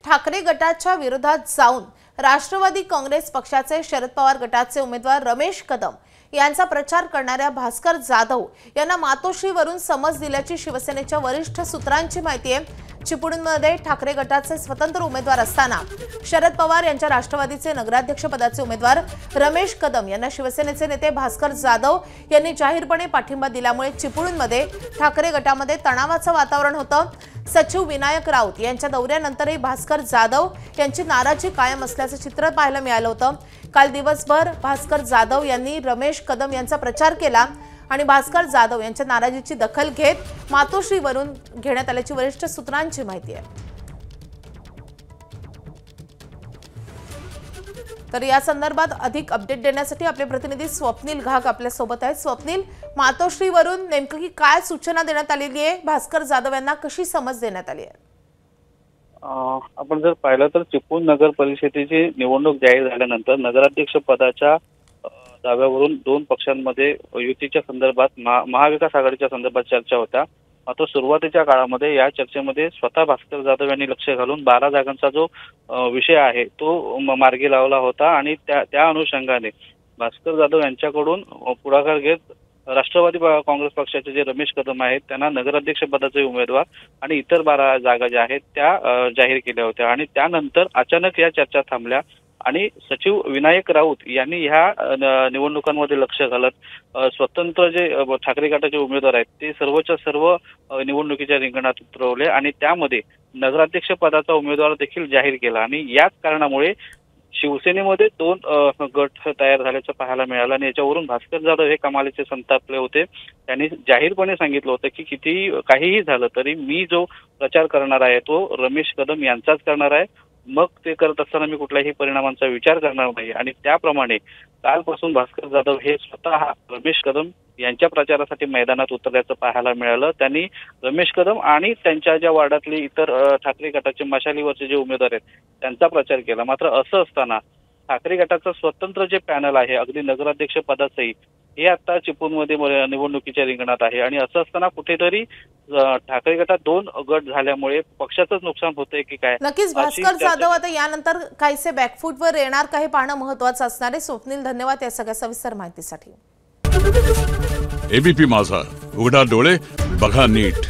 ठाकरे गटाच्या विरोधात जाऊन राष्ट्रवादी काँग्रेस पक्षाचे शरद पवार गटाचे उमेदवार रमेश कदम यांचा प्रचार करणाऱ्या भास्कर जाधव यांना मातोश्रीवरून समज दिल्याची शिवसेनेच्या वरिष्ठ सूत्रांची माहिती आहे। चिपळूणमध्ये ठाकरे गटाचे स्वतंत्र उमेदवार असताना शरद पवार यांच्या राष्ट्रवादीचे नगराध्यक्ष पदाचे उमेदवार रमेश कदम यांना शिवसेनेचे नेते भास्कर जाधव यांनी जाहीरपणे पाठिंबा दिल्यामुळे चिपळूणमध्ये ठाकरे गटामध्ये तणावाचं वातावरण होतं। सचिव विनायक राऊत यांच्या दौऱ्यानंतरही भास्कर जाधव यांची नाराजी कायम असल्याचं चित्र पाहायला मिळालं होतं। काल दिवसभर भास्कर जाधव यांनी रमेश कदम यांचा प्रचार केला आणि भास्कर जाधव यांच्या नाराजीची दखल घेत मातोश्रीवरून घेण्यात आल्याची वरिष्ठ सूत्रांची माहिती आहे। तर या संदर्भात अधिक अपडेट देण्यासाठी आपले प्रतिनिधी स्वप्नील घाग आपल्या सोबत आहेत। स्वप्नील, मातोश्रीवरून नेमकी काय सूचना देण्यात आलेली आहे, भास्कर जाधव यांना कशी समज देण्यात आली आहे? आपण जर पाहिलं तर चिपळूण नगर परिषदेची निवडणूक जाहीर झाल्यानंतर नगराध्यक्ष पदाच्या दाव्यावरून दोन पक्षांमध्ये युतीच्या संदर्भात महाविकास आघाडीच्या संदर्भात चर्चा होता। मात्र सुरुवातीच्या काळामध्ये या चर्चेमध्ये स्वतः भास्कर जाधव यांनी लक्ष घालून 12 जागांचा जो विषय आहे तो मार्गी लावला होता आणि त्या अनुषंगाने भास्कर जाधव यांच्याकडून पुढाकार घेत राष्ट्रवादी काँग्रेस पक्षाचे जे रमेश कदम आहेत त्यांना नगराध्यक्ष पदाचे उमेदवार आणि इतर 12 जागा ज्या आहेत त्या जाहीर केल्या होत्या आणि त्यानंतर अचानक या चर्चा थांबल्या आणि सचिव विनायक राऊत यांनी ह्या निवडणुकांमध्ये लक्ष घालत स्वतंत्र जे ठाकरे गटाचे उमेदवार आहेत ते सर्वच्या सर्व निवडणुकीच्या रिंगणात उतरवले आणि त्यामध्ये नगराध्यक्ष पदाचा उमेदवार देखील जाहीर केला आणि याच कारणामुळे शिवसेनेमध्ये दोन गट तयार झाल्याचं पाहायला मिळालं आणि याच्यावरून भास्कर जाधव हे कमालीचे संतापले होते। त्यांनी जाहीरपणे सांगितलं होतं की किती काहीही झालं तरी मी जो प्रचार करणार आहे तो रमेश कदम यांचाच करणार आहे, मग ते करत असताना मी कुठल्याही परिणामांचा विचार करणार नाही आणि त्याप्रमाणे कालपासून भास्कर जाधव हे स्वतः रमेश कदम यांच्या प्रचारासाठी मैदानात उतरल्याचं पाहायला मिळालं। त्यांनी रमेश कदम आणि त्यांच्या ज्या वार्डातले इतर ठाकरे गटाचे मशालीवरचे जे उमेदवार आहेत त्यांचा प्रचार केला। मात्र असं असताना ठाकरे गटाचं स्वतंत्र जे पॅनल आहे अगदी नगराध्यक्ष पदाचंही हे आता चिपळूणमध्ये निवडणुकीच्या रिंगणात आहे आणि असं असताना कुठेतरी ठाकरे गटात दोन गट झाल्यामुळे पक्षाचंच नुकसान होतंय की काय? नक्कीच भास्कर जाधव आता यानंतर काहीसे बॅकफूटवर येणार का हे पाहणं महत्त्वाचं असणार आहे। स्वप्नील, धन्यवाद या सगळ्या सविस्तर माहितीसाठी। एबीपी माझा, उघडा डोळे बघा नीट।